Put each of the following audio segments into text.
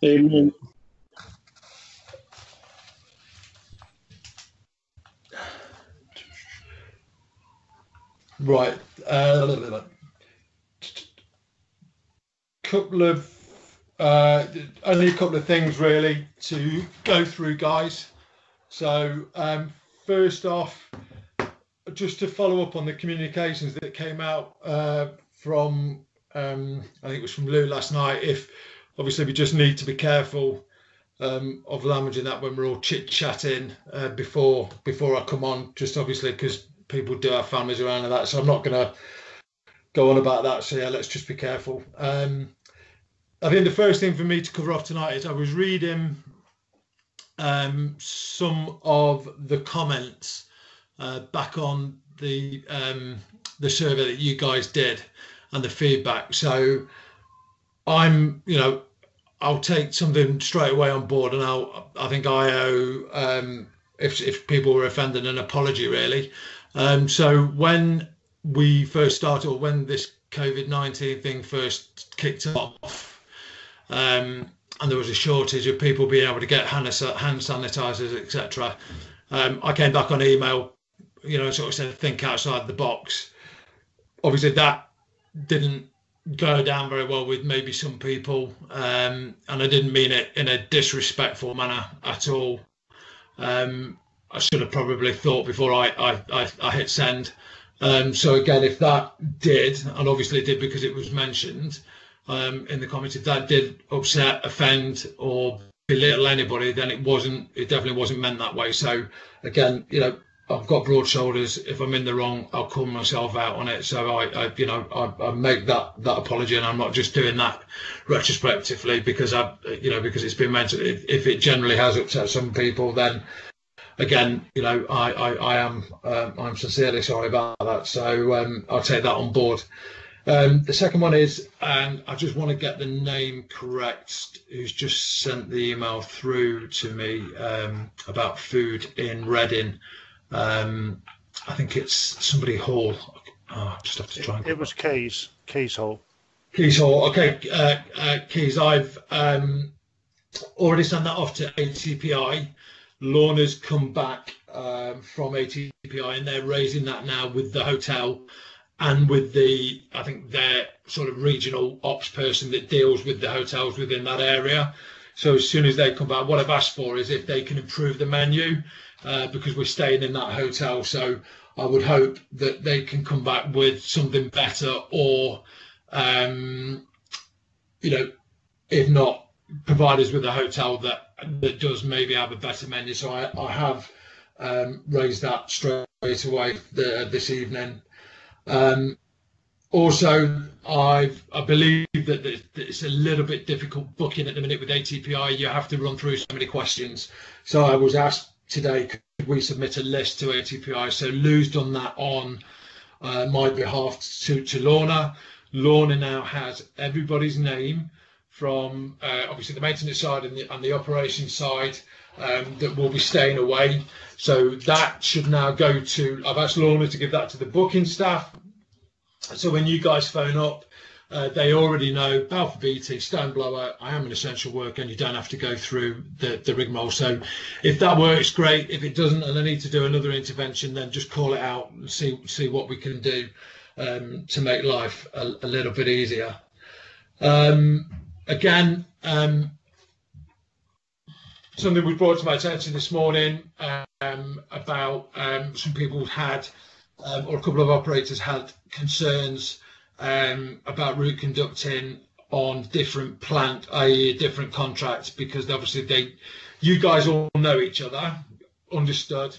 Amen. Right. Couple of only a couple of things really to go through, guys. So first off, just to follow up on the communications that came out from I think it was from Lou last night. If obviously we just need to be careful of language in that when we're all chit chatting before I come on, just obviously because people do have families around and that. So I'm not going to go on about that. So yeah, let's just be careful. I think the first thing for me to cover off tonight is I was reading some of the comments back on the survey that you guys did and the feedback. So I'll take something straight away on board, and I think I owe if people were offended an apology really. So when we first started, or when this COVID-19 thing first kicked off, and there was a shortage of people being able to get hand sanitizers, etc. I came back on email, sort of said, think outside the box. Obviously, that didn't go down very well with maybe some people, and I didn't mean it in a disrespectful manner at all. I should have probably thought before I hit send. So again, if that did, and obviously it did because it was mentioned in the comments, if that did upset, offend, or belittle anybody, then it definitely wasn't meant that way. So again, I've got broad shoulders. If I'm in the wrong, I'll call myself out on it. So I make that apology, and I'm not just doing that retrospectively because because it's been mentioned. If it generally has upset some people, then again, I'm sincerely sorry about that. So I'll take that on board. The second one is, and I just want to get the name correct, who's just sent the email through to me about food in Reading. I think it's somebody Hall. I just have to try and... It was Keys Hall. Keys Hall. Okay, Keys, I've already sent that off to ATPI. Lorna's come back from ATPI, and they're raising that now with the hotel and with I think their sort of regional ops person that deals with the hotels within that area. So as soon as they come back, what I've asked for is if they can improve the menu, because we're staying in that hotel. So I would hope that they can come back with something better, or, if not, provide us with a hotel that does maybe have a better menu. So I have raised that straight away this evening. Also, I believe that it's a little bit difficult booking at the minute with ATPI. You have to run through so many questions. So I was asked today, could we submit a list to ATPI? So Lou's done that on my behalf to Lorna. Lorna now has everybody's name from obviously the maintenance side and the operations side that will be staying away. So that should now go to, I've asked Lorna to give that to the booking staff. So when you guys phone up, they already know Balfour BT, Stoneblower, I am an essential worker, and you don't have to go through the rigmarole. So if that works, great. If it doesn't and I need to do another intervention, then just call it out and see what we can do to make life a little bit easier. Again, something was brought to my attention this morning about some people had, or a couple of operators had concerns about route conducting on different plant, i.e. different contracts, because obviously you guys all know each other, understood.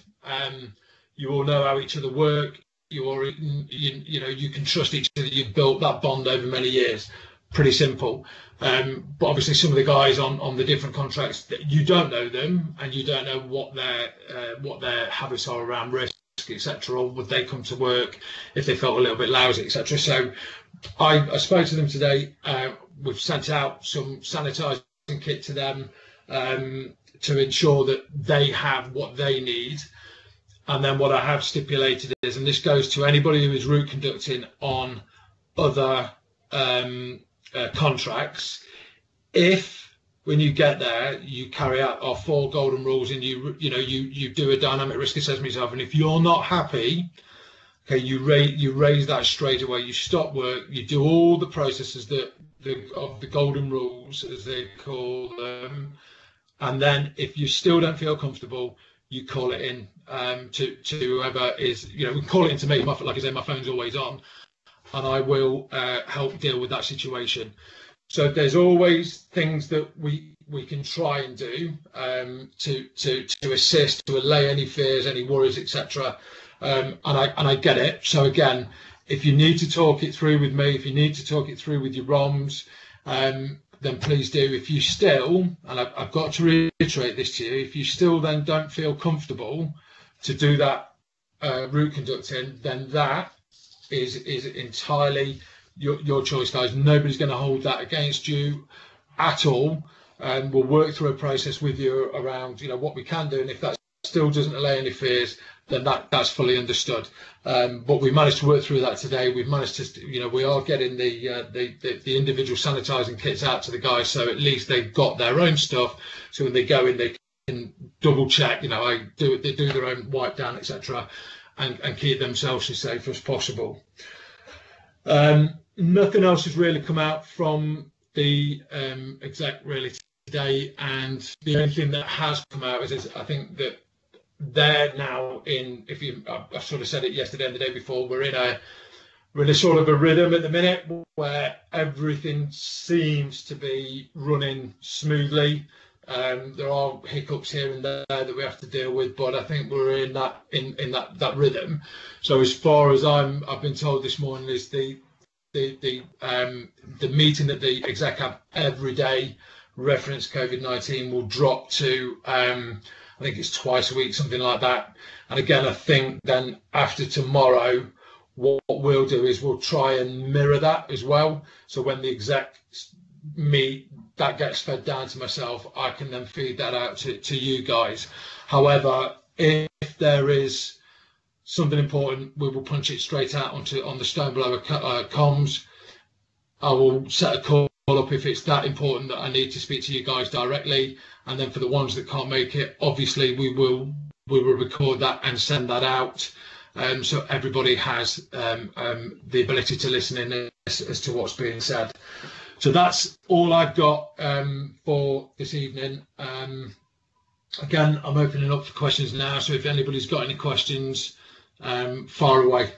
You all know how each other work. You can trust each other. You've built that bond over many years. Pretty simple. But obviously some of the guys on the different contracts, you don't know them, and you don't know what their habits are around risk, etc., or would they come to work if they felt a little bit lousy, etc. So I spoke to them today. We've sent out some sanitising kit to them to ensure that they have what they need. And then what I have stipulated is, and this goes to anybody who is route conducting on other contracts, if when you get there, you carry out our 4 golden rules, and you do a dynamic risk assessment yourself. And if you're not happy, okay, you raise that straight away. You stop work. You do all the processes of the golden rules, as they call them. And then if you still don't feel comfortable, you call it in to whoever is, we call it in to me. Like I say, my phone's always on, and I will help deal with that situation. So there's always things that we can try and do to assist, to allay any fears, any worries, etc. And I get it. So again, if you need to talk it through with me, if you need to talk it through with your ROMs, then please do. If you still, and I've got to reiterate this to you, if you still then don't feel comfortable to do that route conducting, then that is entirely your choice, guys. Nobody's going to hold that against you at all. And we'll work through a process with you around, what we can do. And if that still doesn't allay any fears, then that's fully understood. But we managed to work through that today. We've managed to, we are getting the individual sanitizing kits out to the guys, so at least they've got their own stuff. So when they go in, they can double check, they do their own wipe down, etc., and keep themselves as safe as possible. Nothing else has really come out from the exec really today, and the only thing that has come out is I think that they're now in. I sort of said it yesterday and the day before. We're in a sort of a rhythm at the minute where everything seems to be running smoothly. There are hiccups here and there that we have to deal with, but I think we're in that rhythm. So as far as I've been told this morning is the meeting that the exec have every day reference COVID-19 will drop to I think it's twice a week, something like that. And again, I think then after tomorrow, what we'll do is we'll try and mirror that as well. So when the execs meet, that gets fed down to myself. I can then feed that out to you guys. However, if there is something important, we will punch it straight out on the Stoneblower comms. I will set a call up if it's that important that I need to speak to you guys directly. And then for the ones that can't make it, obviously we will record that and send that out, so everybody has the ability to listen in as to what's being said. So that's all I've got for this evening. Again, I'm opening up for questions now. So if anybody's got any questions, fire away.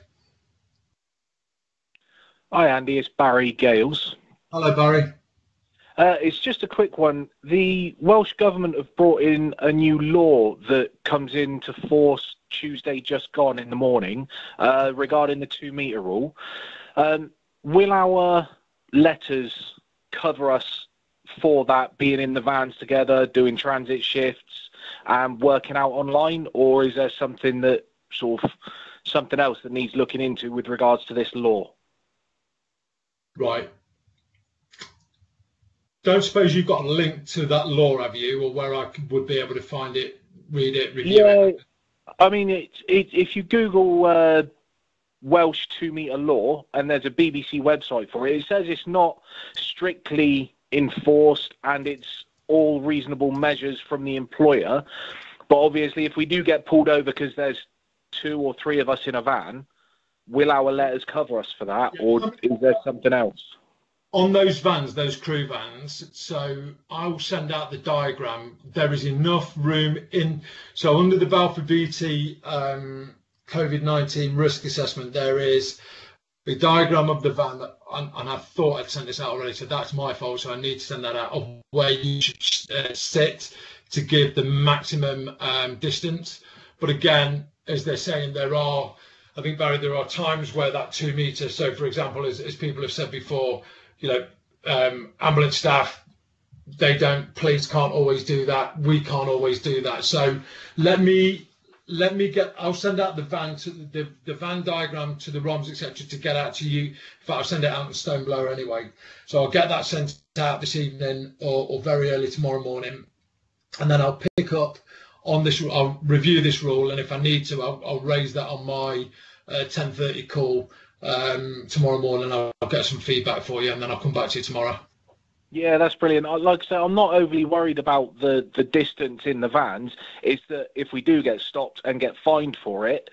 Hi, Andy. It's Barry Gales. Hello, Barry. It's just a quick one. The Welsh Government have brought in a new law that comes into force Tuesday just gone in the morning regarding the 2-metre rule. Will our letters cover us for that, being in the vans together, doing transit shifts and working out online, or is there something else that needs looking into with regards to this law? Right. Don't suppose you've got a link to that law, have you, or where I would be able to find it, read it, review it? I mean, if you Google Welsh 2-metre law, and there's a BBC website for it, it says it's not strictly enforced and it's all reasonable measures from the employer. But obviously, if we do get pulled over because there's 2 or 3 of us in a van, will our letters cover us for that, or is there something else? On those vans, those crew vans, so I'll send out the diagram. There is enough room in. So under the Balfour Beatty COVID-19 risk assessment, there is a diagram of the van, and I thought I'd sent this out already, so that's my fault. So I need to send that out, of where you should sit to give the maximum distance. But again, as they're saying, I think, Barry, there are times where that 2 metre. So for example, as people have said before, ambulance staff, police can't always do that. We can't always do that. So I'll send out the van to the van diagram to the ROMs, etc., to get out to you. In fact, I'll send it out on Stoneblower anyway. So I'll get that sent out this evening or very early tomorrow morning. And then I'll pick up on this. I'll review this rule. And if I need to, I'll raise that on my 10:30 call tomorrow morning. I'll get some feedback for you, and then I'll come back to you tomorrow. Yeah, that's brilliant. Like I say, I'm not overly worried about the distance in the vans. It's that if we do get stopped and get fined for it,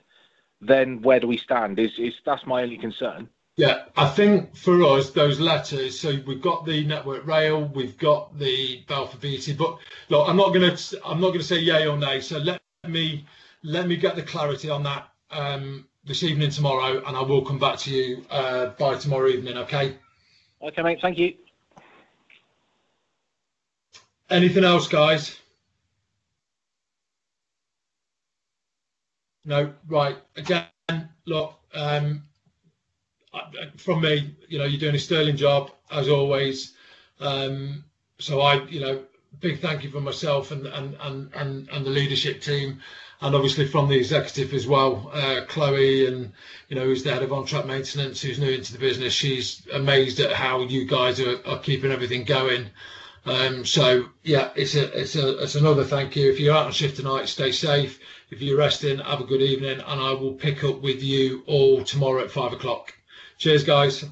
then where do we stand? Is that's my only concern. Yeah, I think for us, those letters, so we've got the Network Rail, we've got the Balfour Beatty, but look, I'm not gonna say yay or nay. So let me get the clarity on that this evening tomorrow, and I will come back to you by tomorrow evening, okay? Okay, mate. Thank you. Anything else, guys? No, right. Again, look, from me, you're doing a sterling job as always. So big thank you from myself and the leadership team, and obviously from the executive as well, Chloe, and who's the head of on-track maintenance, who's new into the business. She's amazed at how you guys are keeping everything going. So yeah, it's another thank you. If you're out on shift tonight, stay safe. If you're resting, have a good evening, and I will pick up with you all tomorrow at 5 o'clock. Cheers, guys.